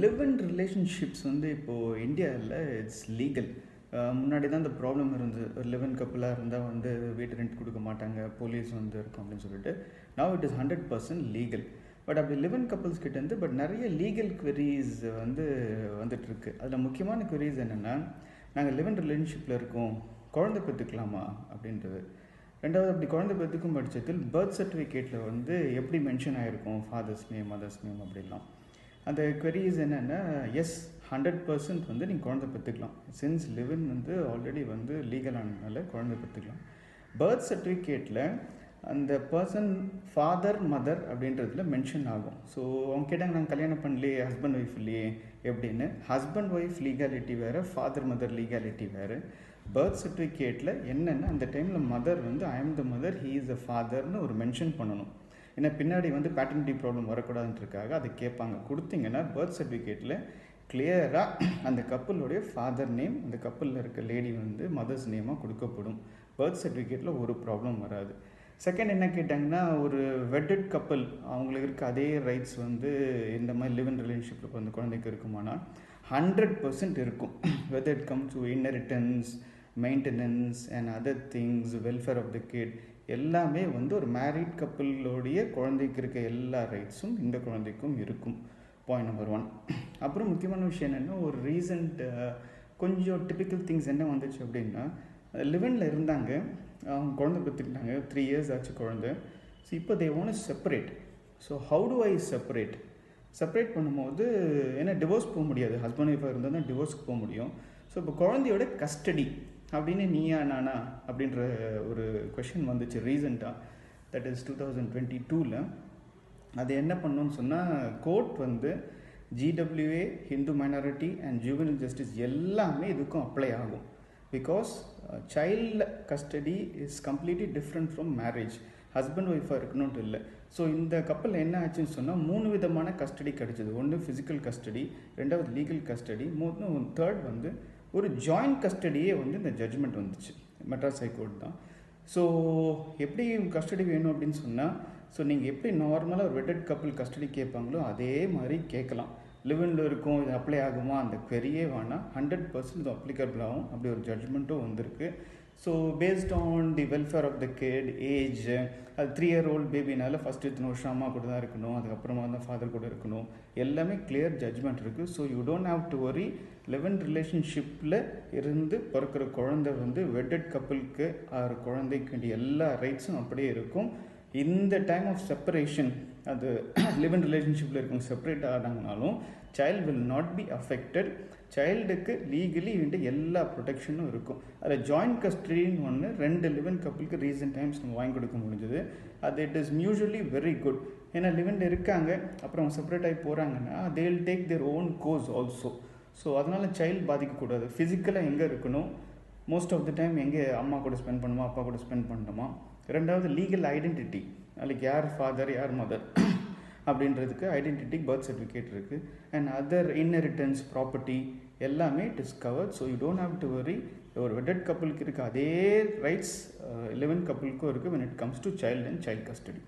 Live in relationships வந்து இப்போது இந்தியாவில் இட்ஸ் லீகல். முன்னாடி தான் இந்த ப்ராப்ளம் இருந்தது. லிவ் இன் கப்புளாக இருந்தால் வந்து வீட்டு ரெண்ட் கொடுக்க மாட்டாங்க, போலீஸ் வந்து இருக்கும் அப்படின்னு சொல்லிட்டு. Now it is 100% legal. But அப்படி லிவ் இன் கப்புள்ஸ் கிட்டேருந்து பட் நிறைய லீகல் queries வந்து வந்துட்டுருக்கு. அதில் முக்கியமான queries என்னென்னா, நாங்கள் லிவ் இன் ரிலேஷன்ஷிப்பில் இருக்கோம், குழந்தை பெற்றுக்கலாமா அப்படின்றது. ரெண்டாவது, அப்படி குழந்தை பெற்றுக்கும் பட்சத்தில் பர்த் சர்டிஃபிகேட்டில் வந்து எப்படி மென்ஷன் ஆகிருக்கும், ஃபாதர்ஸ் நேம் மதர்ஸ் நேம் அப்படிலாம். அந்த queries என்னென்னா, எஸ் 100% வந்து நீங்கள் குழந்தை பெற்றுக்கலாம். சின்ஸ் லிவ்-இன் வந்து ஆல்ரெடி வந்து லீகலானதுனால குழந்தை பெற்றுக்கலாம். பர்த் சர்டிஃபிகேட்டில் அந்த பர்சன் ஃபாதர் மதர் அப்படின்றதுல மென்ஷன் ஆகும். ஸோ அவங்க கேட்டாங்க, நாங்கள் கல்யாணம் பண்ணலையே, ஹஸ்பண்ட் ஒய்ஃப் இல்லையே எப்படின்னு. ஹஸ்பண்ட் ஒய்ஃப் லீகாலிட்டி வேறு, ஃபாதர் மதர் லீகாலிட்டி வேறு. பர்த் சர்டிஃபிகேட்டில் என்னென்னா, அந்த டைமில் மதர் வந்து I am the mother, he is the ஃபாதர்னு ஒரு மென்ஷன் பண்ணணும். ஏன்னா பின்னாடி வந்து பேட்டர்னிட்டி ப்ராப்ளம் வரக்கூடாதுன்றதுக்காக அதை கேட்பாங்க. கொடுத்தீங்கன்னா பர்த் சர்டிஃபிகேட்டில் கிளியராக அந்த கப்புளுடைய ஃபாதர் நேம், அந்த கப்புளில் இருக்க லேடி வந்து மதர்ஸ் நேமாக கொடுக்கப்படும். பர்த் சர்டிஃபிகேட்டில் ஒரு ப்ராப்ளம் வராது. செகண்ட் என்ன கேட்டாங்கன்னா, ஒரு வெட்டட் கப்புள் அவங்களுக்கு இருக்க அதே ரைட்ஸ் வந்து இந்த மாதிரி லிவ் இன் ரிலேஷன்ஷிப்பில் வந்து குழந்தைக்கு இருக்குமானா 100% இருக்கும். Whether it comes to inheritance, maintenance and other things, welfare of the kid, எல்லாமே வந்து ஒரு மேரிட் கப்புளோடைய குழந்தைக்கு இருக்க எல்லா ரைட்ஸும் இந்த குழந்தைக்கும் இருக்கும். Point number 1. அப்புறம் முக்கியமான விஷயம் என்னென்னா, ஒரு ரீசண்ட் கொஞ்சம் டிபிக்கல் திங்ஸ் என்ன வந்துச்சு அப்படின்னா, லிவ்-இன்ல இருந்தாங்க, அவங்க குழந்தை பெற்றுக்கிட்டாங்க, 3 years ஆச்சு குழந்தை. ஸோ இப்போ they want to separate. So how to I separate பண்ணும்போது, ஏன்னா டிவோர்ஸ் போக முடியாது, ஹஸ்பண்ட் ஒய்ஃபாக இருந்தால் தான் டிவோர்ஸ்க்கு போக முடியும். ஸோ இப்போ குழந்தையோட கஸ்டடி அப்படின்னு நீயா நானா அப்படின்ற ஒரு கொஷின் வந்துச்சு ரீசெண்டாக. That is 2022. அது என்ன பண்ணணும்னு சொன்னால், கோர்ட் வந்து GWA, Hindu minority and juvenile justice எல்லாமே இதுக்கும் அப்ளை ஆகும். Because child custody is completely different from marriage. Husband ஒய்ஃபாக இருக்கணும்ட்டு இல்லை. ஸோ இந்த கப்பலில் என்ன ஆச்சுன்னு சொன்னால், 3 விதமான கஸ்டடி கிடச்சிது. ஒன்று ஃபிசிக்கல் கஸ்டடி, ரெண்டாவது லீகல் கஸ்டடி, தேர்ட் வந்து ஒரு ஜாயிண்ட் கஸ்டடியே வந்து இந்த ஜட்ஜ்மெண்ட் வந்துச்சு. மெட்ராஸ் ஹைகோர்ட் தான். ஸோ எப்படி கஸ்டடி வேணும் அப்படின்னு சொன்னால், ஸோ நீங்கள் எப்படி நார்மலாக ஒரு வெட்டட் கப்புள் கஸ்டடி கேட்பாங்களோ அதே மாதிரி கேட்கலாம். லிவ்-இன்ல இருக்கும், இது அப்ளை ஆகுமா, அந்த query-யே வேணாம், 100% இது அப்ளிகபிள் ஆகும். அப்படி ஒரு ஜட்ஜ்மெண்ட்டும் வந்திருக்கு. So based on the welfare of the kid, age, அது 3-year-old பேபினால ஃபஸ்ட்டு இத்தனை வருஷம் அம்மா கூட தான் இருக்கணும், அதுக்கப்புறமா தான் ஃபாதர் கூட இருக்கணும், எல்லாமே கிளியர் ஜட்ஜ்மெண்ட் இருக்குது. So you don't have to worry. Live-in ரிலேஷன்ஷிப்பில் இருந்து பிறக்கிற குழந்தை வந்து வெட்டட் கப்புளுக்கு ஆறு குழந்தைக்கு வேண்டிய எல்லா ரைட்ஸும் அப்படியே இருக்கும். இந்த டைம் ஆஃப் செப்பரேஷன், அது லிவ்-இன் ரிலேஷன்ஷிப்பில் இருக்கவங்க செப்பரேட் ஆனாங்கனாலும் child will not be affected. சைல்டுக்கு லீகலி வேண்டிய எல்லா ப்ரொடெக்ஷனும் இருக்கும். அதில் ஜாயிண்ட் கஸ்டடின்னு ஒன்று 2 லிவ்-இன் கப்புளுக்கு ரீசன்ட் டைம்ஸ் நம்ம வாங்கி கொடுக்க முடிஞ்சது. அது இட் இஸ் மியூசுவலி வெரி குட். ஏன்னா லிவ்-இன் இருக்காங்க, அப்புறம் அவங்க செப்பரேட் ஆகி போகிறாங்கன்னா they will take their own course also. So அதனால் சைல்டு பாதிக்கக்கூடாது. ஃபிசிக்கலாக எங்கே இருக்கணும், மோஸ்ட் ஆஃப் த டைம் எங்கே அம்மா கூட ஸ்பெண்ட் பண்ணுமா, அப்பா கூட ஸ்பெண்ட் பண்ணணுமா. ரெண்டாவது லீகல் ஐடென்டிட்டி, அதுக்கு யார் ஃபாதர் யார் மதர் அப்படின்றதுக்கு ஐடென்டிட்டி பர்த் சர்டிஃபிகேட் இருக்குது. அண்ட் அதர் இன்ஹெரிட்டன்ஸ் ப்ராப்பர்ட்டி எல்லாமே it is covered. So you don't have to வரி. ஒரு வெட்டட் கப்புளுக்கு இருக்க அதே ரைட்ஸ் லிவ்-இன் கப்புளுக்கும் இருக்குது when it comes to child and child custody.